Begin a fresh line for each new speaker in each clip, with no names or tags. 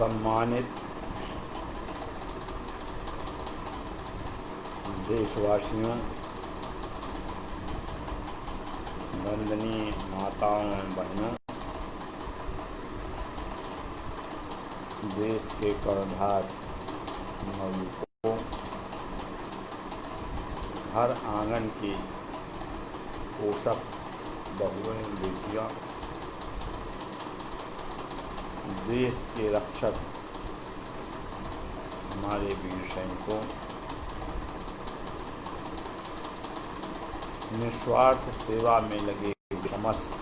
सम्मानित देशवासियों, वंदनीय माताओं एवं बहनों, देश के कर्णधार नागरिकों, हर आंगन की पोषक बहुएं बेटियां, देश के रक्षक हमारे वीर सैनिकों, निस्वार्थ सेवा में लगे समस्त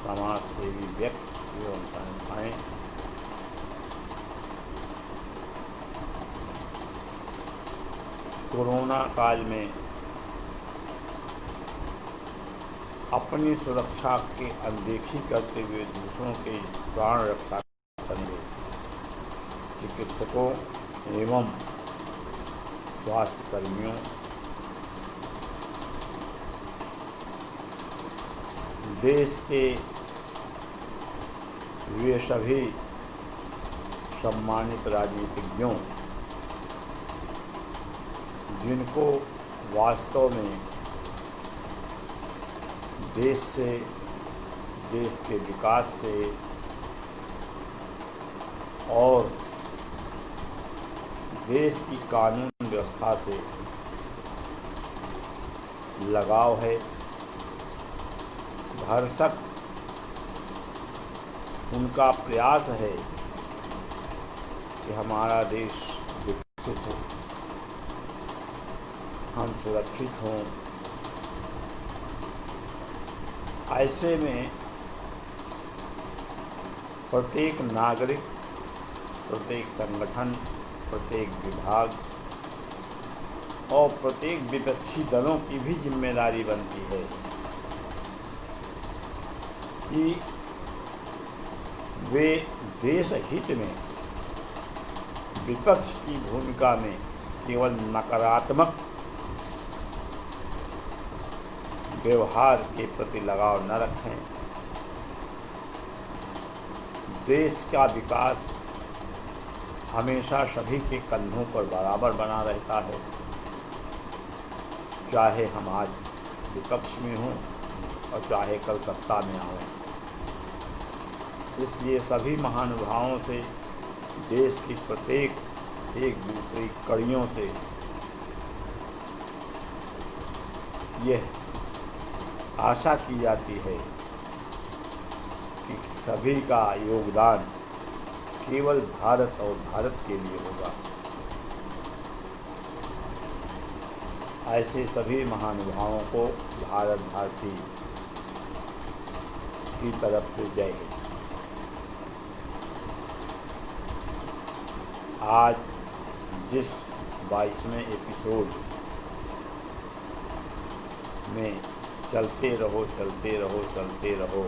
समाज सेवी व्यक्ति एवं संस्थाएं, कोरोना काल में अपनी सुरक्षा की अनदेखी करते हुए दूसरों के प्राण रक्षा करने चिकित्सकों एवं स्वास्थ्य कर्मियों, देश के वे सभी सम्मानित राजनीतिज्ञों जिनको वास्तव में देश से, देश के विकास से और देश की कानून व्यवस्था से लगाव है, भरसक उनका प्रयास है कि हमारा देश विकसित हो, हम सुरक्षित हों। ऐसे में प्रत्येक नागरिक, प्रत्येक संगठन, प्रत्येक विभाग और प्रत्येक विपक्षी दलों की भी जिम्मेदारी बनती है कि वे देश हित में विपक्ष की भूमिका में केवल नकारात्मक व्यवहार के प्रति लगाव न रखें। देश का विकास हमेशा सभी के कंधों पर बराबर बना रहता है, चाहे हम आज विपक्ष में हों और चाहे कल सत्ता में आएं। इसलिए सभी महानुभावों से देश की प्रत्येक एक दूसरी कड़ियों से यह आशा की जाती है कि सभी का योगदान केवल भारत और भारत के लिए होगा। ऐसे सभी महानुभावों को भारत भारती की तरफ से जय हिंद। आज जिस 22वें एपिसोड में चलते रहो चलते रहो चलते रहो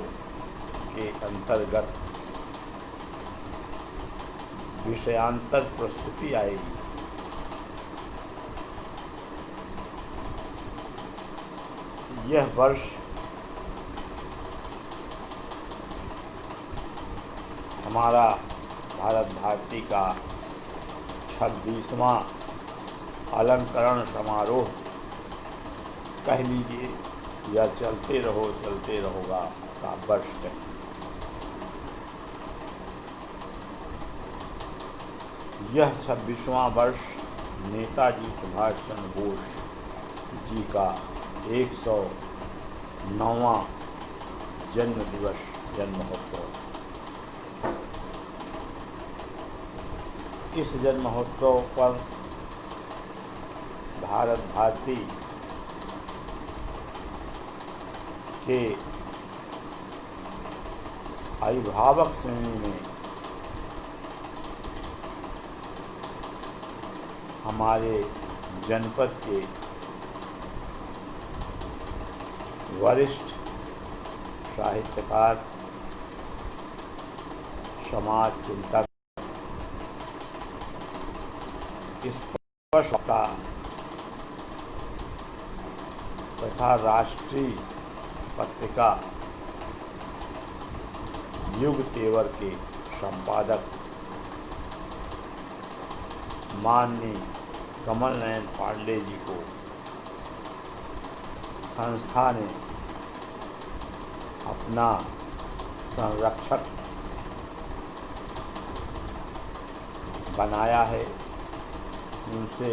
के अंतर्गत विषयांतर प्रस्तुति आएगी। यह वर्ष हमारा भारत भारती का 26वां अलंकरण समारोह कह लीजिए या चलते रहोगा का वर्ष है। यह 26वां वर्ष नेताजी सुभाष चंद्र बोस जी का 109वां जन्म दिवस, जन्म महोत्सव। इस जन्म महोत्सव पर भारत भारती के अभिभावक श्रेणी में हमारे जनपद के वरिष्ठ साहित्यकार, समाज चिंतक, इस वर्ष का तथा राष्ट्रीय पत्रिका युग तेवर के संपादक माननीय कमल नयन पांडे जी को संस्था ने अपना संरक्षक बनाया है। उनसे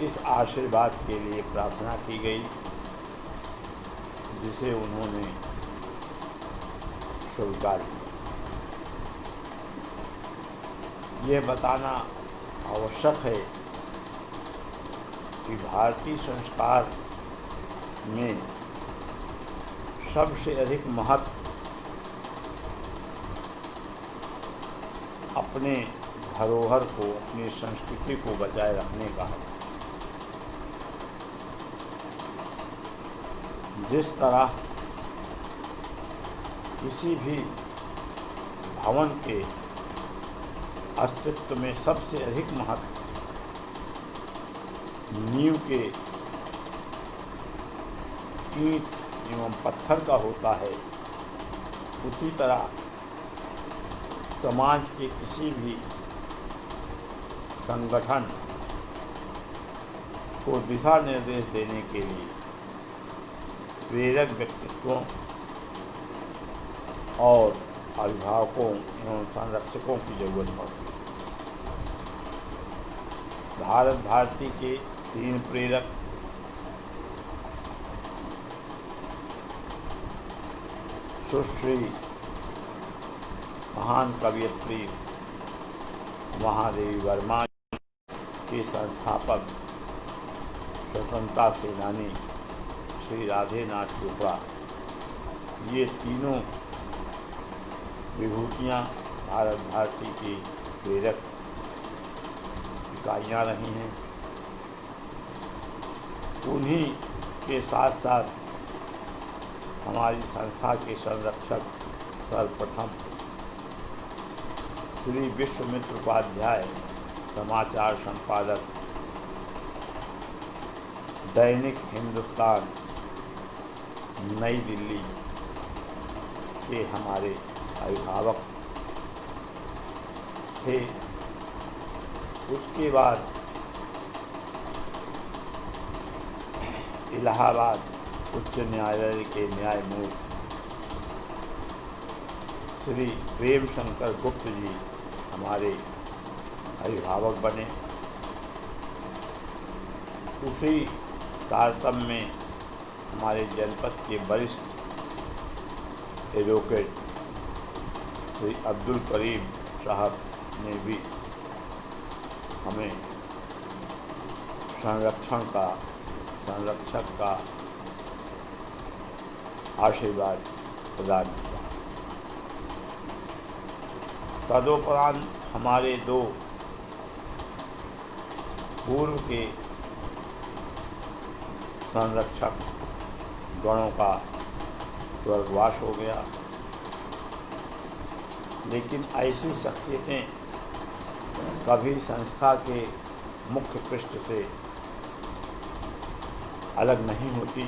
इस आशीर्वाद के लिए प्रार्थना की गई जिसे उन्होंने स्वीकार किया। ये बताना आवश्यक है कि भारतीय संस्कार में सबसे अधिक महत्व अपने धरोहर को, अपनी संस्कृति को बचाए रखने का है। जिस तरह किसी भी भवन के अस्तित्व में सबसे अधिक महत्व नींव के ईंट एवं पत्थर का होता है, उसी तरह समाज के किसी भी संगठन को दिशा निर्देश देने के लिए प्रेरक व्यक्तित्वों और अभिभावकों एवं संरक्षकों की जरूरत पड़ती है। भारत भारती के 3 प्रेरक सुश्री महान कवयित्री महादेवी वर्मा के संस्थापक स्वतंत्रता सेनानी श्री राधे नाथ चोपड़ा, ये तीनों विभूतियाँ भारत भारती की प्रेरक इकाइयाँ रही हैं। उन्हीं के साथ साथ हमारी संस्था के संरक्षक सर्वप्रथम श्री विश्वमित्र उपाध्याय, समाचार संपादक दैनिक हिंदुस्तान नई दिल्ली के हमारे अभिभावक थे। उसके बाद इलाहाबाद उच्च न्यायालय के न्यायमूर्ति श्री प्रेम शंकर गुप्त जी हमारे अभिभावक बने। उसी तारतम्य में हमारे जनपद के वरिष्ठ एडवोकेट श्री अब्दुल करीम साहब ने भी हमें संरक्षक का आशीर्वाद प्रदान किया। तदोपरांत हमारे 2 पूर्व के संरक्षक गणों का स्वर्गवास हो गया, लेकिन ऐसी शख्सियतें कभी संस्था के मुख्य पृष्ठ से अलग नहीं होती,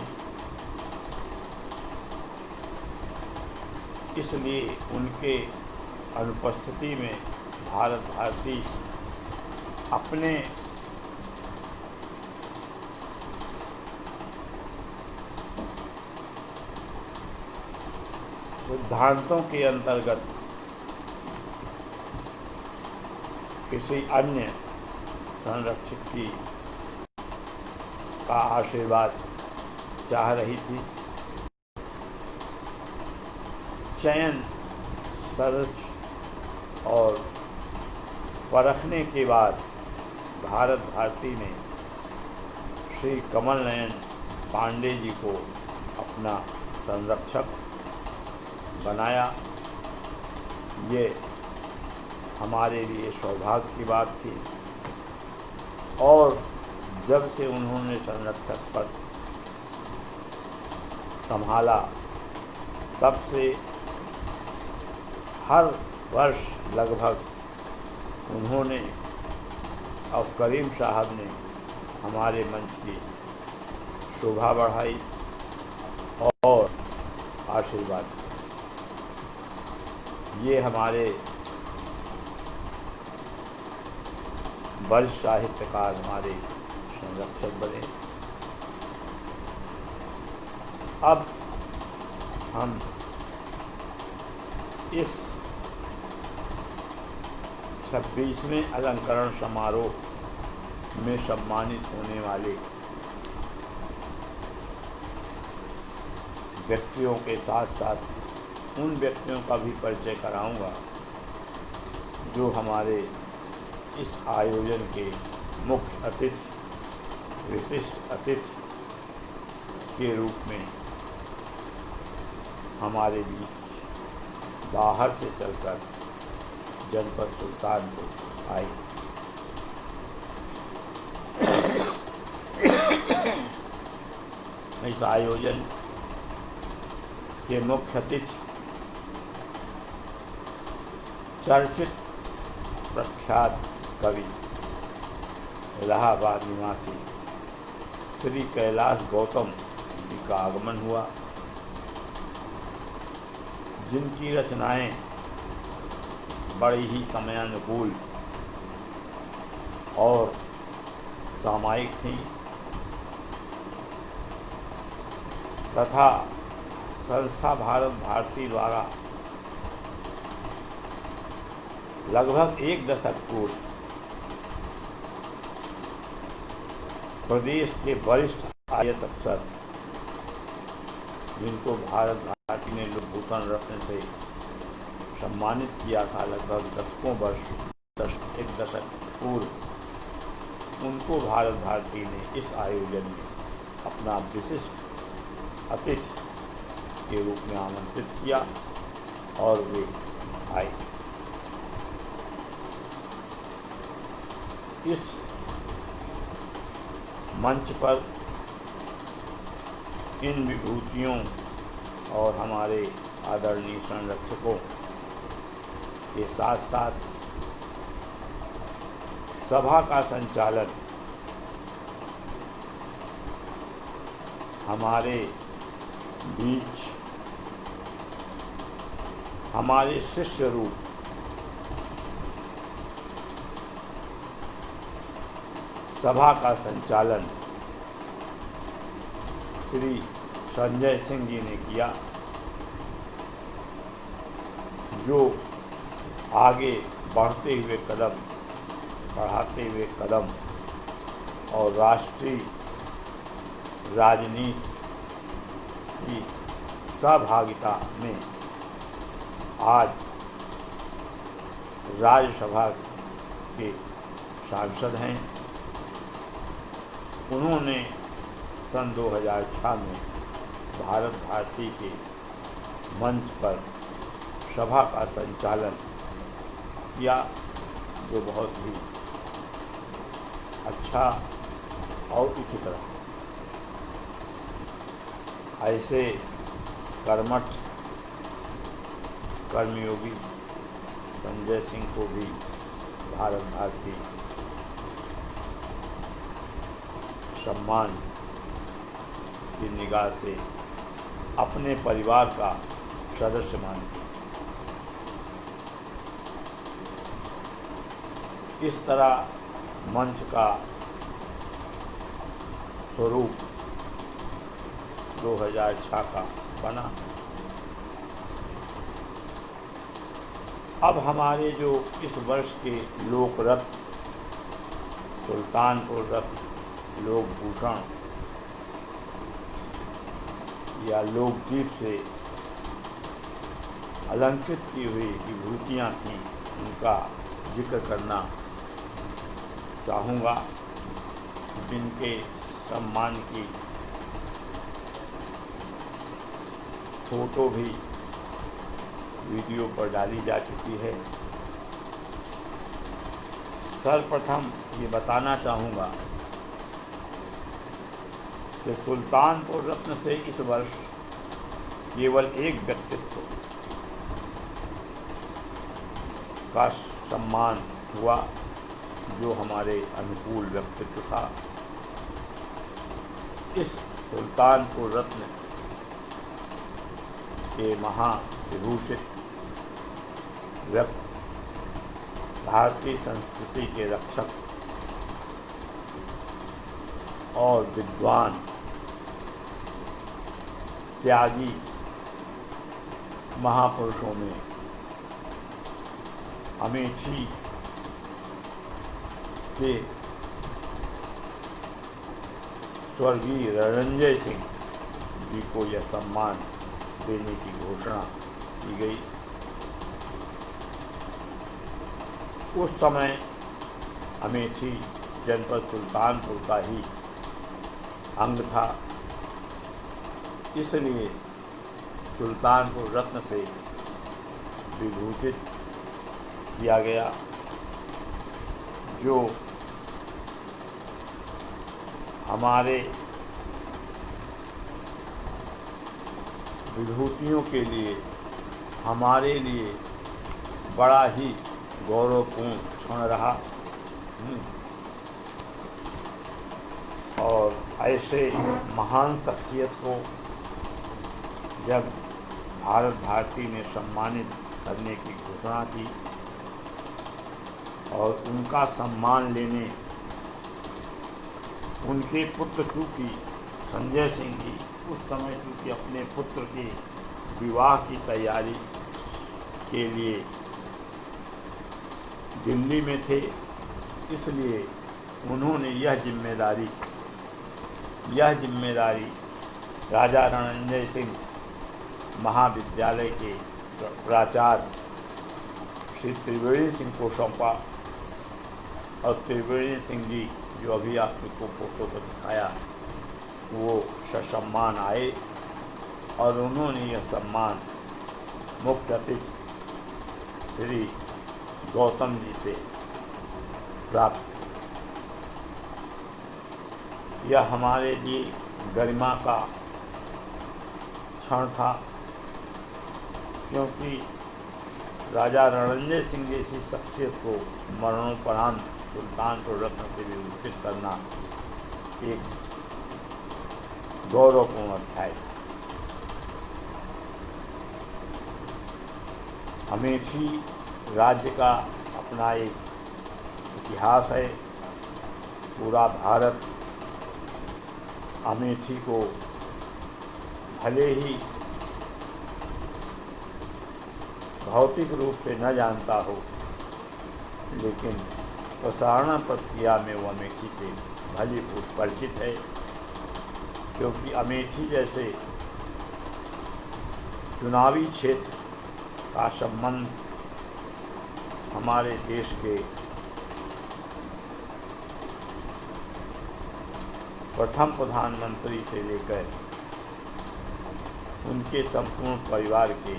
इसलिए उनके अनुपस्थिति में भारत भारती अपने सिद्धांतों के अंतर्गत किसी अन्य संरक्षक का आशीर्वाद चाह रही थी। चयन, सर्च और परखने के बाद भारत भारती ने श्री कमल नयन पांडे जी को अपना संरक्षक बनाया। ये हमारे लिए सौभाग्य की बात थी और जब से उन्होंने संरक्षक पद संभाला तब से हर वर्ष लगभग उन्होंने और करीम साहब ने हमारे मंच की शोभा बढ़ाई और आशीर्वाद दिया। ये हमारे वरिष्ठ साहित्यकार हमारे संरक्षक बने। अब हम इस 26वें अलंकरण समारोह में सम्मानित होने वाले व्यक्तियों के साथ साथ उन व्यक्तियों का भी परिचय कराऊंगा जो हमारे इस आयोजन के मुख्य अतिथि, विशिष्ट अतिथि के रूप में हमारे बीच बाहर से चलकर जनपद सुल्तानपुर आए। इस आयोजन के मुख्य अतिथि चर्चित प्रख्यात कवि इलाहाबाद निवासी श्री कैलाश गौतम जी का आगमन हुआ, जिनकी रचनाएं बड़ी ही समयानुकूल और सामायिक थीं तथा संस्था भारत भारती द्वारा लगभग एक दशक पूर्व प्रदेश के वरिष्ठ IAS अफसर, जिनको भारत भारती ने लोक भूषण रत्न से सम्मानित किया था लगभग एक दशक पूर्व, उनको भारत भारती ने इस आयोजन में अपना विशिष्ट अतिथि के रूप में आमंत्रित किया और वे आए। इस मंच पर इन विभूतियों और हमारे आदरणीय संरक्षकों के साथ साथ सभा का संचालन हमारे बीच हमारे शिष्य रूप सभा का संचालन श्री संजय सिंह जी ने किया, जो आगे बढ़ाते हुए कदम और राष्ट्रीय राजनीति की सहभागिता में आज राज्यसभा के सांसद हैं। उन्होंने सन 2006 में भारत भारती के मंच पर सभा का संचालन किया, जो बहुत ही अच्छा और उचित रहा। ऐसे कर्मठ कर्मयोगी संजय सिंह को भी भारत भारती सम्मान की निगाह से अपने परिवार का सदस्य मानती। इस तरह मंच का स्वरूप 2006 का बना। अब हमारे जो इस वर्ष के लोकरत्न सुल्तानपुर रत्न लोक भूषण या लोकदीप से अलंकृत की हुई विभूतियाँ थीं, उनका जिक्र करना चाहूँगा, जिनके सम्मान की फोटो भी वीडियो पर डाली जा चुकी है। सर्वप्रथम ये बताना चाहूँगा कि सुल्तानपुर रत्न से इस वर्ष केवल एक व्यक्तित्व का सम्मान हुआ, जो हमारे अनुकूल व्यक्तित्व था। इस सुल्तानपुर रत्न के महाविभूषित व्यक्ति, भारतीय संस्कृति के रक्षक और विद्वान त्यागी महापुरुषों में अमेठी के स्वर्गीय रणंजय सिंह जी को यह सम्मान देने की घोषणा की गई। उस समय अमेठी जनपद सुल्तानपुर का ही अंग था, इसलिए सुल्तानपुर रत्न से विभूषित किया गया, जो हमारे विभूतियों के लिए, हमारे लिए बड़ा ही गौरवपूर्ण क्षण रहा। और ऐसे महान शख्सियत को जब भारत भारती ने सम्मानित करने की घोषणा की और उनका सम्मान लेने उनके पुत्र चूँकि संजय सिंह जी उस समय चूँकि अपने पुत्र के विवाह की तैयारी के लिए दिल्ली में थे, इसलिए उन्होंने यह जिम्मेदारी राजा रणंजय सिंह महाविद्यालय के प्राचार्य श्री त्रिवेणी सिंह को सौंपा। और त्रिवेणी सिंह जी जो अभी आपको फोटो पर दिखाया, वो ससम्मान आए और उन्होंने यह सम्मान मुख्य अतिथि श्री गौतम जी से प्राप्त किया। यह हमारे लिए गरिमा का क्षण था, क्योंकि राजा रणंजय सिंह जैसी शख्सियत को मरणोपरांत सुल्तानपुर रत्न से विभूषित करना एक गौरवपूर्ण अध्याय था। अमेठी राज्य का अपना एक इतिहास है। पूरा भारत अमेठी को भले ही भौतिक रूप से न जानता हो, लेकिन प्रसारण प्रक्रिया में वो अमेठी से भली बहुत परिचित है, क्योंकि अमेठी जैसे चुनावी क्षेत्र का संबंध हमारे देश के प्रथम प्रधानमंत्री से लेकर उनके संपूर्ण परिवार के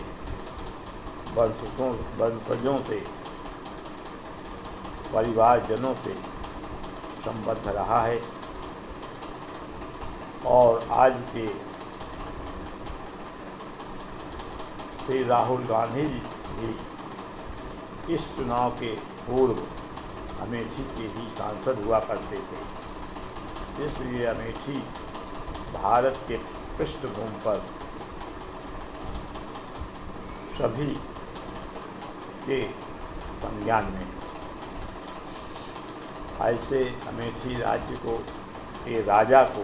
वंशजों से, परिवारजनों से संबद्ध रहा है। और आज के श्री राहुल गांधी जी भी इस चुनाव के पूर्व अमेठी के ही सांसद हुआ करते थे, इसलिए अमेठी भारत के पृष्ठभूमि पर सभी के संज्ञान में। ऐसे अमेठी राज्य को के राजा को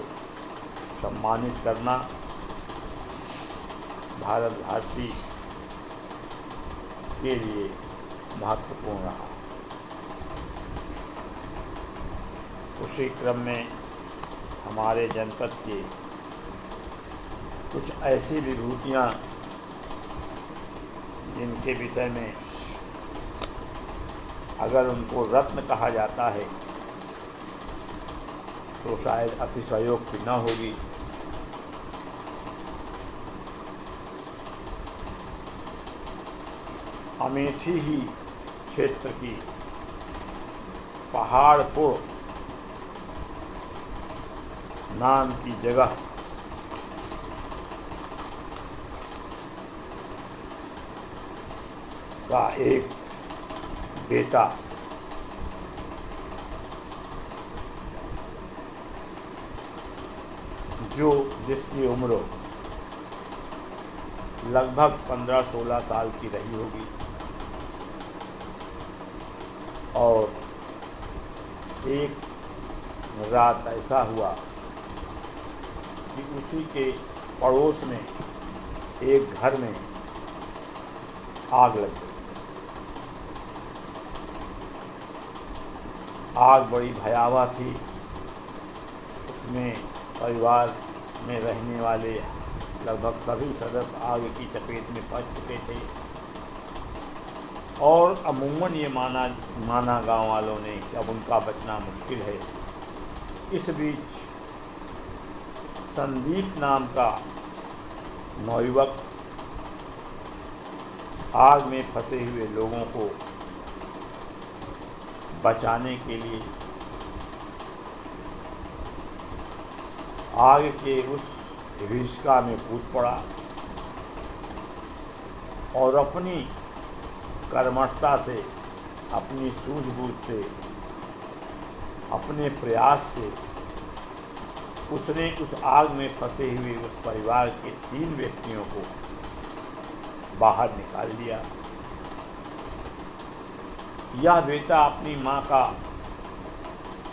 सम्मानित करना भारत भारती के लिए महत्वपूर्ण रहा। उसी क्रम में हमारे जनपद के कुछ ऐसी विभूतियाँ जिनके विषय में अगर उनको रत्न कहा जाता है तो शायद अतिशयोक्ति न होगी। अमेठी ही क्षेत्र की पहाड़पुर नाम की जगह का एक बेटा जिसकी उम्र लगभग 15-16 साल की रही होगी, और एक रात ऐसा हुआ कि उसी के पड़ोस में एक घर में आग लग गई। आग बड़ी भयावह थी। उसमें परिवार में रहने वाले लगभग सभी सदस्य आग की चपेट में फंस चुके थे और अमूमन ये माना गांव वालों ने कि अब उनका बचना मुश्किल है। इस बीच संदीप नाम का नौयुवक आग में फंसे हुए लोगों को बचाने के लिए आग के उस विभीषिका में कूद पड़ा और अपनी कर्मठता से, अपनी सूझबूझ से, अपने प्रयास से उसने उस आग में फंसे हुए उस परिवार के 3 व्यक्तियों को बाहर निकाल लिया। यह बेटा अपनी मां का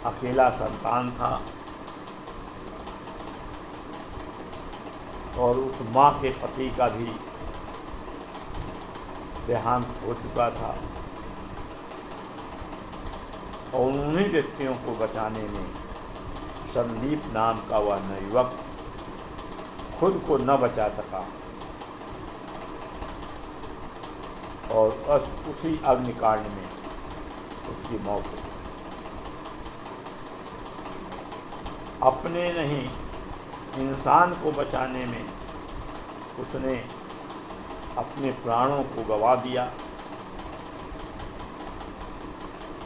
अकेला संतान था और उस मां के पति का भी देहांत हो चुका था और उन्हीं व्यक्तियों को बचाने में संदीप नाम का वह नौयुवक खुद को न बचा सका और उसी अग्निकांड में उसकी मौत हो गई। अपने नहीं, इंसान को बचाने में उसने अपने प्राणों को गंवा दिया।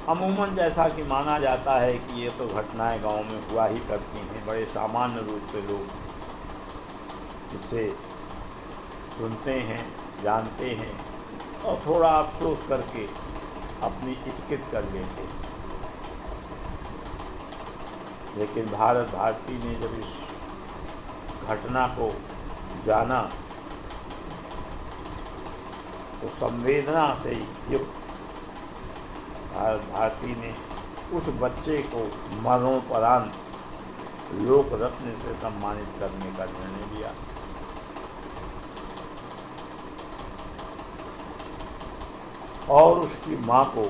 अमूमन जैसा कि माना जाता है कि ये तो घटनाएं गांव में हुआ ही करती हैं, बड़े सामान्य रूप से लोग इससे सुनते हैं, जानते हैं और थोड़ा अफसोस करके अपनी इज्जत कर लेते हैं। लेकिन भारत भारती ने जब इस घटना को जाना तो संवेदना से युक्त भारत भारती ने उस बच्चे को मरणोपरांत लोक रत्न से सम्मानित करने का निर्णय लिया। और उसकी मां को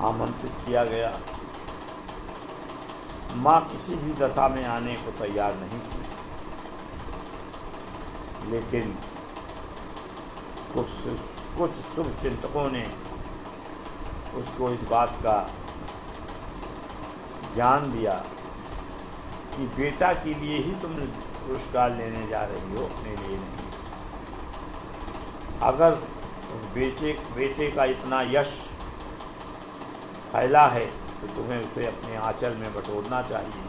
आमंत्रित किया गया। मां किसी भी दशा में आने को तैयार नहीं थी, लेकिन कुछ शुभ चिंतकों ने उसको इस बात का ज्ञान दिया कि बेटा के लिए ही तुम पुरस्कार लेने जा रही हो, अपने लिए नहीं। अगर उस बेटे का इतना यश फैला है तो तुम्हें उसे अपने आंचल में बटोरना चाहिए।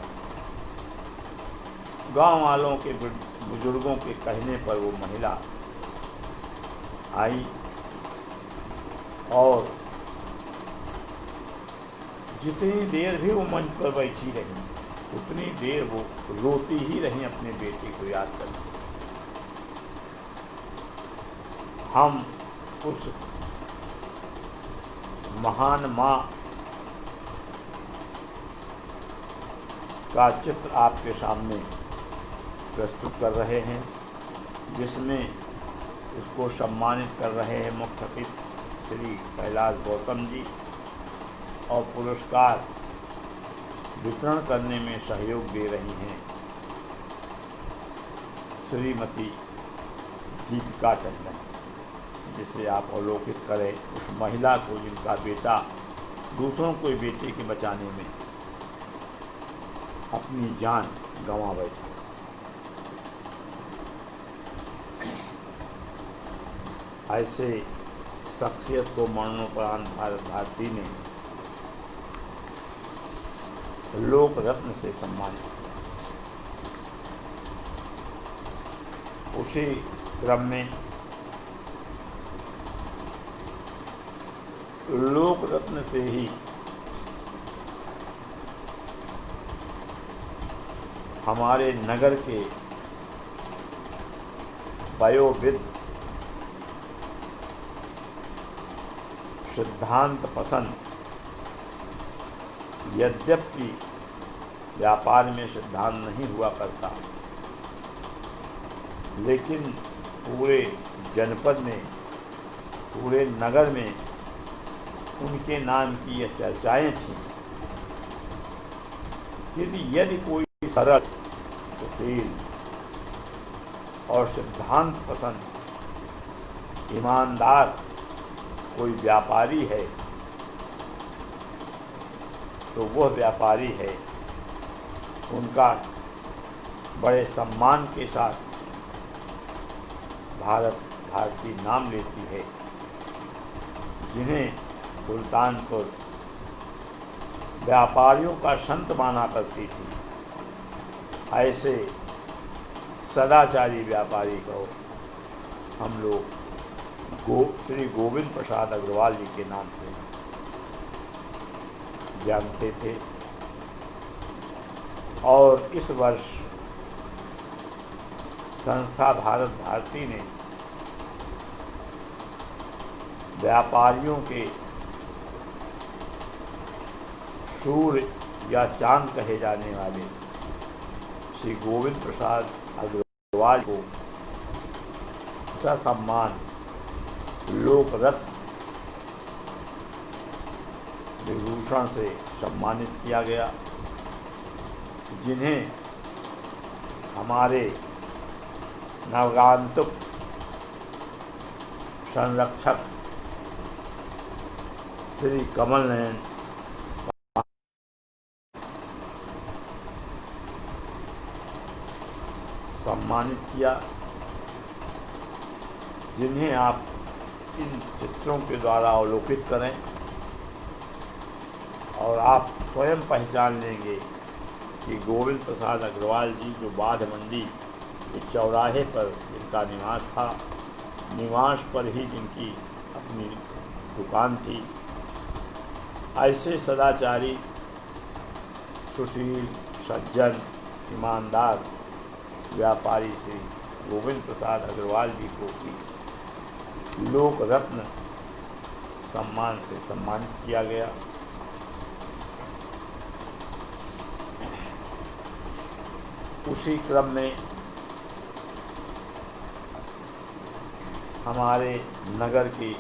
गांव वालों के बुजुर्गों के कहने पर वो महिला आई और जितनी देर भी वो मंच पर बैठी रही उतनी देर वो रोती ही रही अपने बेटे को याद करके। हम उस महान माँ का चित्र आपके सामने प्रस्तुत कर रहे हैं, जिसमें उसको सम्मानित कर रहे हैं मुख्य अतिथि श्री कैलाश गौतम जी और पुरस्कार वितरण करने में सहयोग दे रही हैं श्रीमती दीपिका टंडन, जिसे आप अवलोकित करें उस महिला को जिनका बेटा दूसरों को बेटे के बचाने में अपनी जान गंवा बैठा। ऐसे शख्सियत को मरणोपरांत भारत भारती ने लोक रत्न से सम्मानित किया। उसी क्रम में लोक रत्न से ही हमारे नगर के वयोवृद्ध सिद्धांत पसंद, यद्यपि व्यापार में सिद्धांत नहीं हुआ करता, लेकिन पूरे जनपद में, पूरे नगर में उनके नाम की यह चर्चाएं थीं कि यदि कोई सरल, सुशील और सिद्धांत पसंद, ईमानदार कोई व्यापारी है तो वह व्यापारी है। उनका बड़े सम्मान के साथ भारती नाम लेती है, जिन्हें सुल्तानपुर व्यापारियों का संत माना करती थी। ऐसे सदाचारी व्यापारी को हम लोग श्री गोविंद प्रसाद अग्रवाल जी के नाम से जानते थे। और इस वर्ष संस्था भारत भारती ने व्यापारियों के सूर्य या चांद कहे जाने वाले श्री गोविंद प्रसाद अग्रवाल को ससम्मान लोक रत्न विभूषण से सम्मानित किया गया, जिन्हें हमारे नवगांतुक संरक्षक श्री कमल नयन सम्मानित किया, जिन्हें आप इन चित्रों के द्वारा अवलोकित करें और आप स्वयं पहचान लेंगे कि गोविंद प्रसाद अग्रवाल जी जो बाध मंडी के चौराहे पर जिनका निवास था, निवास पर ही जिनकी अपनी दुकान थी, ऐसे सदाचारी, सुशील, सज्जन, ईमानदार व्यापारी श्री गोविंद प्रसाद अग्रवाल जी को भी लोक रत्न सम्मान से सम्मानित किया गया। उसी क्रम में हमारे नगर की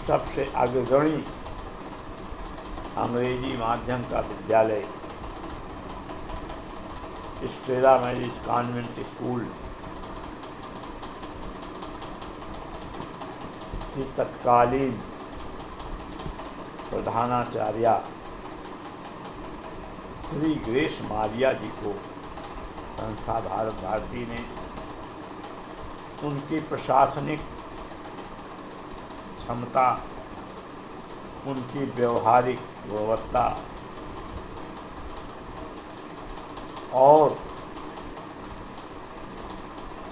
सबसे अग्रणी अंग्रेजी माध्यम का विद्यालय स्टेला मैरिज कॉन्वेंट स्कूल की तत्कालीन प्रधानाचार्या श्री ग्रेस मारिया जी को संस्था भारत भारती ने उनकी प्रशासनिक क्षमता, उनकी व्यवहारिक गुणवत्ता और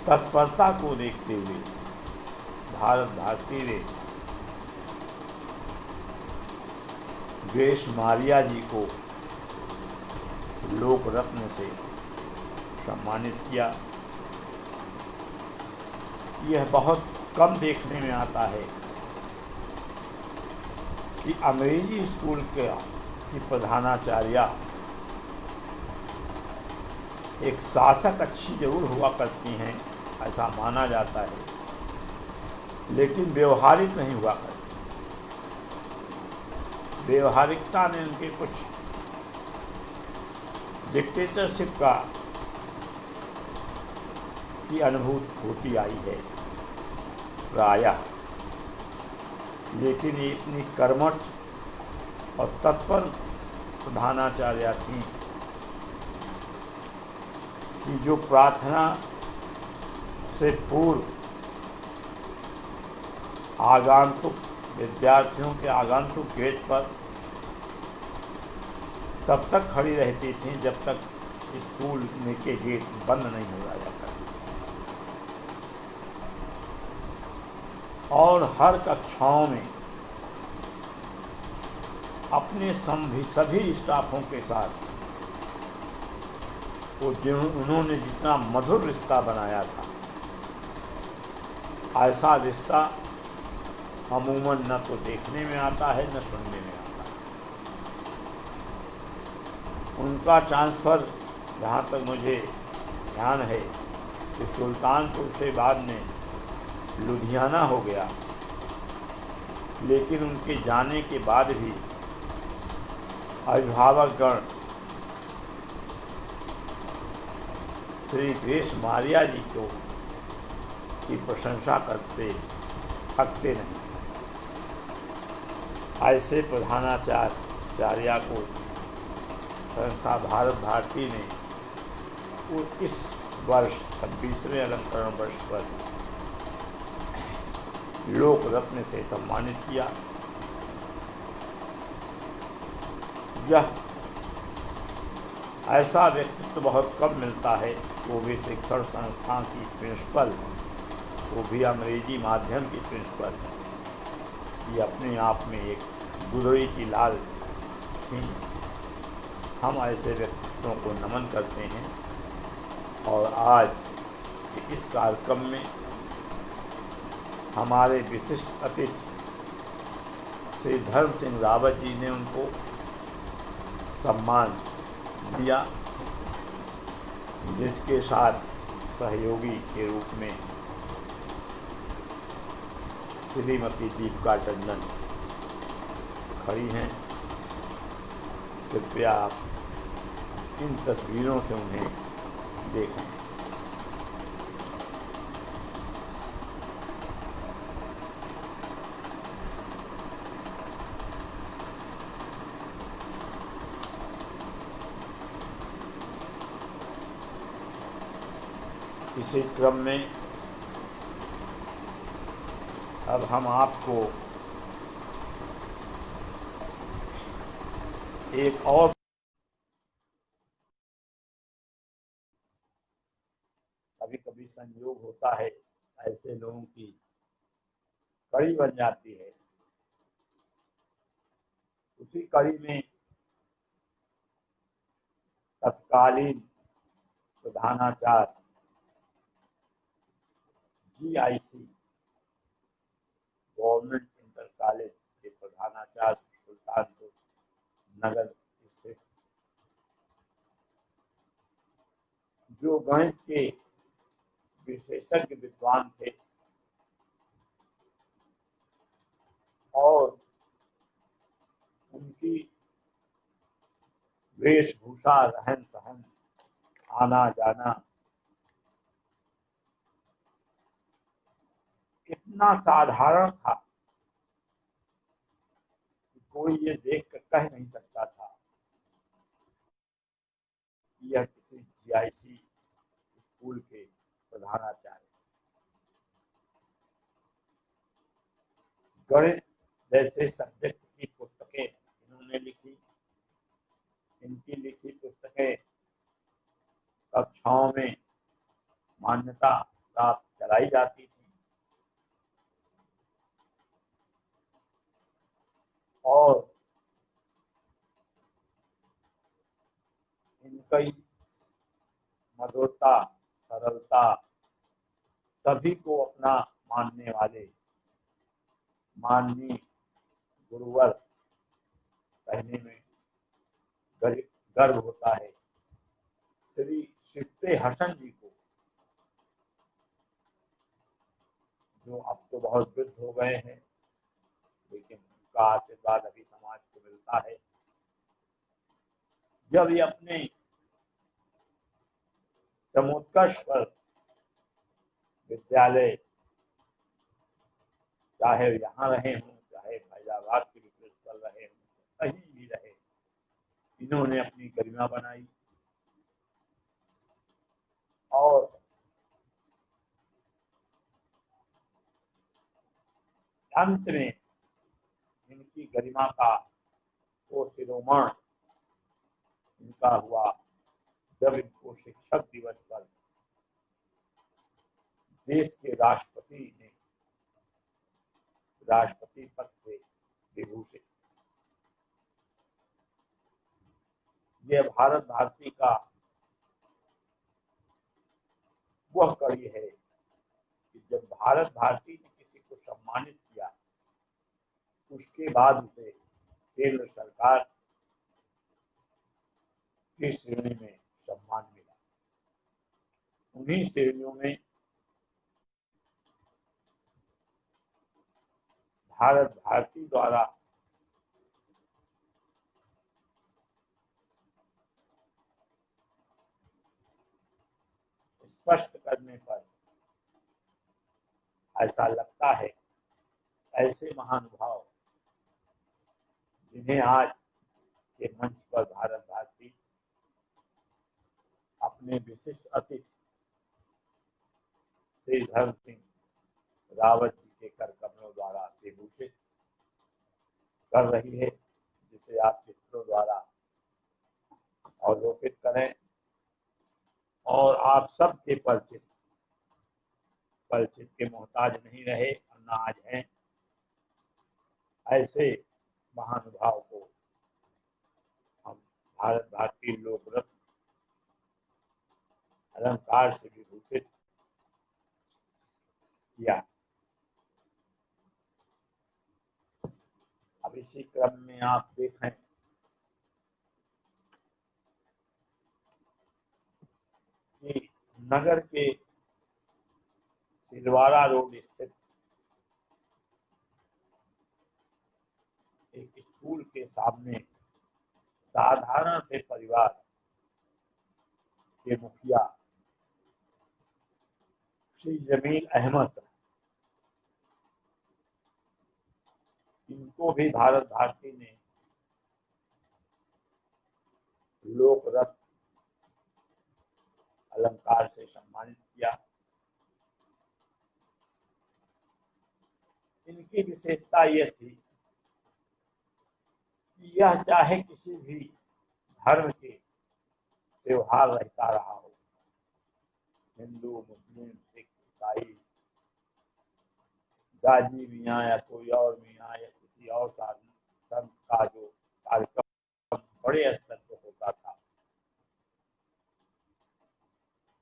तत्परता को देखते हुए भारत भारती ने ग्रेस मारिया जी को लोक रत्न से सम्मानित किया। यह बहुत कम देखने में आता है कि अंग्रेजी स्कूल की प्रधानाचार्या एक शासक अच्छी जरूर हुआ करती हैं, ऐसा माना जाता है, लेकिन व्यवहारिक नहीं हुआ करती। व्यवहारिकता ने उनके कुछ डिक्टेटरशिप की अनुभूति होती आई है प्रायः, लेकिन ये इतनी कर्मठ और तत्पर प्रधानाचार्या थीं कि जो प्रार्थना से पूर्व आगंतुक विद्यार्थियों के आगंतुक गेट पर तब तक खड़ी रहती थीं जब तक स्कूल में के गेट बंद नहीं हो जाता, और हर कक्षाओं में अपने सभी स्टाफों के साथ उन्होंने जितना मधुर रिश्ता बनाया था, ऐसा रिश्ता अमूमन न तो देखने में आता है न सुनने में आता है। उनका ट्रांसफ़र जहाँ तक मुझे ध्यान है कि सुल्तानपुर से बाद में लुधियाना हो गया, लेकिन उनके जाने के बाद भी अभिभावकगण श्री ग्रेस मारिया जी को की प्रशंसा करते थकते नहीं। ऐसे प्रधानाचार्य को संस्था भारत भारती ने इस वर्ष 26वें अलंकरण वर्ष पर लोक रत्न से सम्मानित किया। यह ऐसा व्यक्तित्व बहुत कम मिलता है, वो भी शिक्षण संस्थान की प्रिंसिपल, वो भी अंग्रेजी माध्यम की प्रिंसिपल। ये अपने आप में एक गुदड़ी की लाल थी। हम ऐसे व्यक्तित्वों को नमन करते हैं और आज के इस कार्यक्रम में हमारे विशिष्ट अतिथि श्री धर्म सिंह रावत जी ने उनको सम्मान दिया, जिसके साथ सहयोगी के रूप में श्रीमती दीपिका टंडन खड़ी हैं। कृपया आप इन तस्वीरों से उन्हें देखें। इसी क्रम में अब हम आपको एक और कभी कभी संयोग होता है, ऐसे लोगों की कड़ी बन जाती है। उसी कड़ी में तत्कालीन प्रधानाचार्य GIC गवर्नमेंट इंटर कॉलेज के प्रधानाचार्य सुल्तानपुर नगर स्थित, जो गणित के विशेषज्ञ विद्वान थे और उनकी वेशभूषा, रहन सहन, आना जाना इतना साधारण था कि कोई ये देख कर कह नहीं सकता था कि यह किसी GIC स्कूल के प्रधानाचार्य। गणित जैसे सब्जेक्ट की पुस्तकें इन्होंने लिखी। इनकी लिखी पुस्तकें कक्षाओं में मान्यता प्राप्त कराई जाती थी और इनकी मधुरता, सरलता, सभी को अपना मानने वाले माननीय गुरुवर कहने में गर्व होता है। श्री सिफ्ते हसन जी को, जो अब तो बहुत वृद्ध हो गए हैं, लेकिन उनका आशीर्वाद अभी समाज को मिलता है। जब ये अपने चमोत्कर्ष पर विद्यालय, चाहे यहाँ रहे हों, चाहे फैजाबाद के प्रिंसिपल रहे हों, कहीं भी रहे, इन्होंने अपनी गरिमा बनाई और अंत में इनकी गरिमा का वो शिरोमण इनका हुआ जब इनको शिक्षक दिवस पर देश के राष्ट्रपति ने राष्ट्रपति पद से विभूषित। यह भारत भारती का वह कड़ी है कि जब भारत भारती ने किसी को सम्मानित किया, उसके बाद उसे केंद्र सरकार की श्रेणी में सम्मान मिला। उन्हीं श्रेणियों में भारत भारती द्वारा स्पष्ट करने पर ऐसा लगता है ऐसे महानुभाव जिन्हें आज के मंच पर भारत भारती अपने विशिष्ट अतिथि श्री धर्म सिंह रावत जी के कर कमलों द्वारा विभूषित कर रही है, जिसे आप चित्रों द्वारा अवलोकित करें और आप सबके परिचित के मोहताज नहीं रहे और न आज हैं। ऐसे महानुभाव को हम भारत भारती लोक रत्न अलंकार से विभूषित किया। अब इसी क्रम में आप देखें कि नगर के सिलवाड़ा रोड स्थित एक स्कूल के सामने साधारण से परिवार के मुखिया श्री जमील अहमद, इनको भी भारत भारती ने लोक रत्न अलंकार से सम्मानित किया। इनकी विशेषता यह थी कि यह चाहे किसी भी धर्म के त्योहार रहता रहा हो, हिंदू मुस्लिम सिख ईसाई, गाजी मियाँ या कोई और मियाँ या किसी और संत का जो कार्यक्रम बड़े स्तर पर होता था,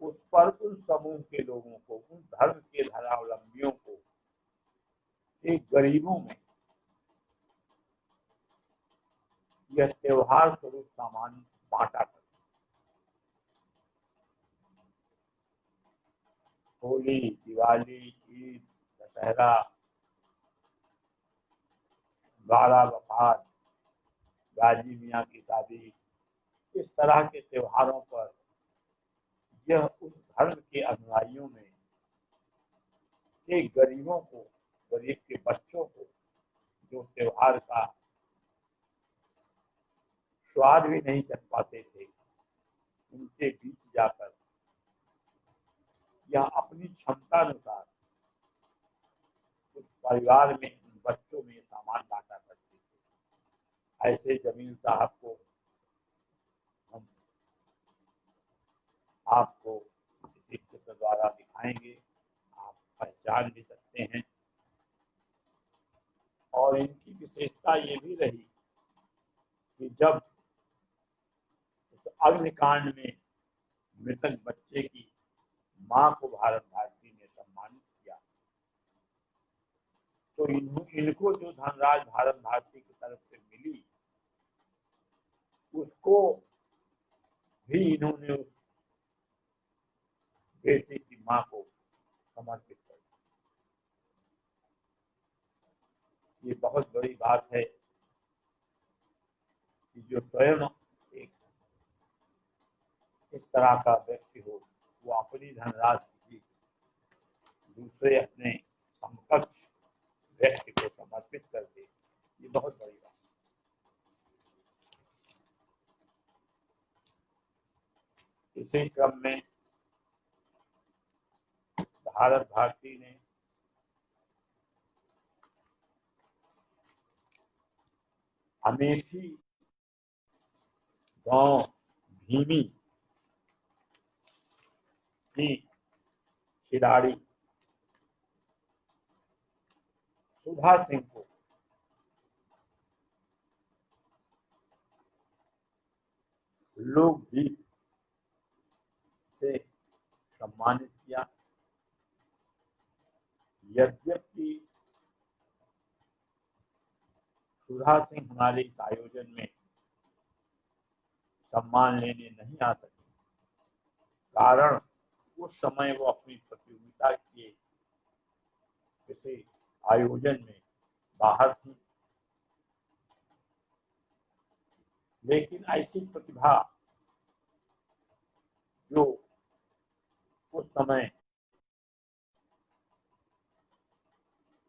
उस पर उन समूह के लोगों को, उन धर्म के धर्मावलंबियों को एक गरीबों में यह त्योहार स्वरूप सामान बांटा करते। होली, दिवाली, ईद, दशहरा, 12 वफात, गाजी मियाँ की शादी, इस तरह के त्योहारों पर यह उस धर्म के अनुयायियों में से गरीबों को, गरीब के बच्चों को जो त्योहार का स्वाद भी नहीं चख पाते थे, उनके बीच जाकर यह अपनी क्षमता अनुसार उस परिवार में, उन बच्चों में सामान बांटा करते थे। ऐसे जमील साहब को हम आपको इस चित्र द्वारा दिखाएंगे, आप पहचान भी सकते हैं। और इनकी विशेषता ये भी रही कि जब उस अग्निकांड में मृतक बच्चे की मां को भारत भारती ने सम्मानित किया, तो इनको जो धनराज भारत भारती की तरफ से मिली, उसको भी इन्होंने उस बेटे की मां को समर्पित कर दिया। ये बहुत बड़ी बात है कि जो स्वयं एक इस तरह का व्यक्ति हो, वो अपनी धनराशि दूसरे अपने समकक्ष व्यक्ति को समर्पित कर दे, ये बहुत बड़ी बात। इसी क्रम में भारत भारती ने अमेठी गांव भीमी की खिलाड़ी सुधा सिंह को लोकगीत से सम्मानित किया। यद्यपि सुधा सिंह हमारे इस आयोजन में सम्मान लेने नहीं आ सके, कारण उस समय वो अपनी प्रतियोगिता के किसी आयोजन में बाहर थी। लेकिन ऐसी प्रतिभा जो उस समय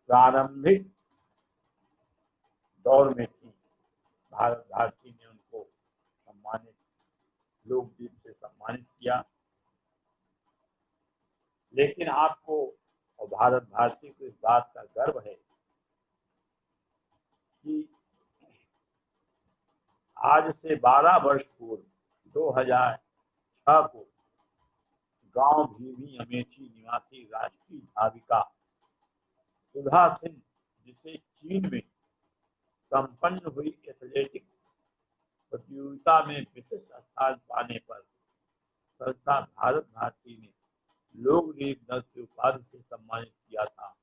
प्रारंभिक दौर में थी, भारत भारती ने उनको सम्मानित, लोकगीत से सम्मानित किया। लेकिन आपको और भारत भारती को इस बात का गर्व है कि आज से 12 वर्ष पूर्व 2006 को गांव भीमी अमेठी निवासी राष्ट्रीय धाविका सुधा सिंह, जिसे चीन में संपन्न हुई एथलेटिक्स प्रतियोगिता में विशिष्ट स्थान पाने पर संस्था भारत भारती ने लोक नृत्य दल की उपाधि से सम्मानित किया था।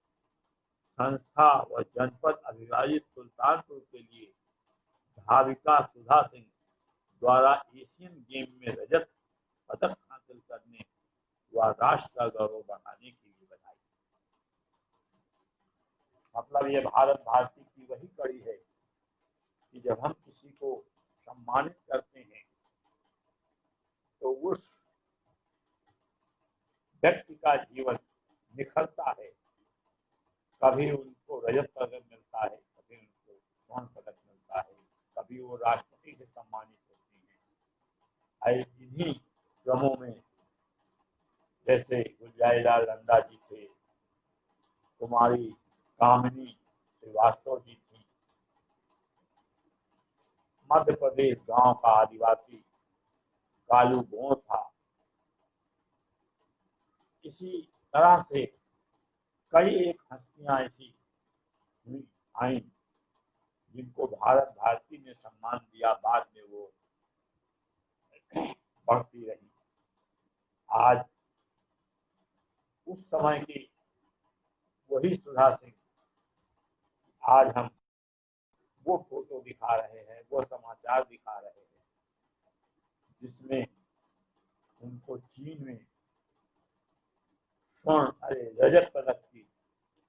संस्था व जनपद अविभाजित सुल्तानपुर के लिए धाविका सुधा सिंह द्वारा एशियन गेम में रजत पदक हासिल करने व राष्ट्र का गौरव बढ़ाने के लिए बधाई। मतलब ये भारत भारती की वही कड़ी है कि जब हम किसी को सम्मानित करते हैं तो उस व्यक्ति का जीवन निखरता है। कभी उनको रजत पदक मिलता है, कभी उनको स्वर्ण पदक मिलता है, कभी वो राष्ट्रपति से सम्मानित होती हैं। इन्हीं क्रमों में जैसे गुलजारीलाल नंदा जी थे, कुमारी कामिनी श्रीवास्तव जी थी, मध्य प्रदेश गांव का आदिवासी कालू गों था। इसी तरह से कई एक हस्तियां ऐसी आई जिनको भारत भारती ने सम्मान दिया, बाद में वो बढ़ती रही। आज उस समय की वही सुधा सिंह, आज हम वो फोटो दिखा रहे हैं, वो समाचार दिखा रहे हैं जिसमें उनको चीन में रजत पदक की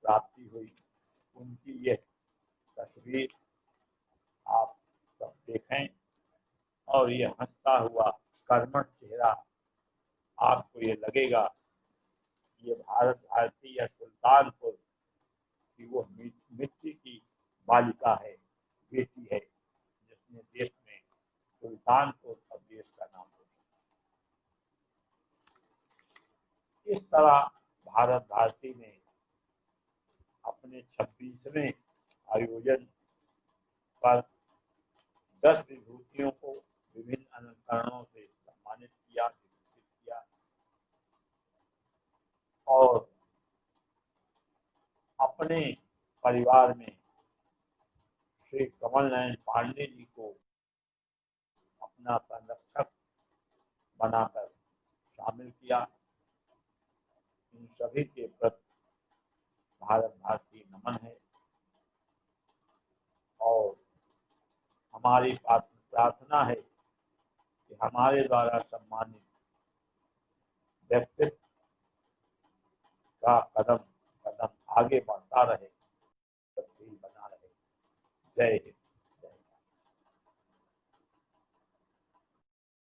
प्राप्ति हुई। उनकी यह तस्वीर आप सब देखें और ये हंसता हुआ कर्मठ चेहरा, आपको ये लगेगा ये भारत भारती या सुल्तानपुर की वो मिट्टी की बालिका है, बेटी है, जिसने देश में सुल्तानपुर और देश का नाम रोशन। इस तरह भारत भारती ने अपने 26वें आयोजन पर 10 विभूतियों को विभिन्न अलंकरणों से सम्मानित किया, विभूषित किया और अपने परिवार में श्री कमल नयन पांडे जी को अपना संरक्षक बनाकर शामिल किया। इन सभी के प्रति भारत भारती नमन है और हमारी प्रार्थना है कि हमारे द्वारा सम्मानित व्यक्तित्व का कदम कदम आगे बढ़ता रहे, तब्दील बना रहे। जय हिंद।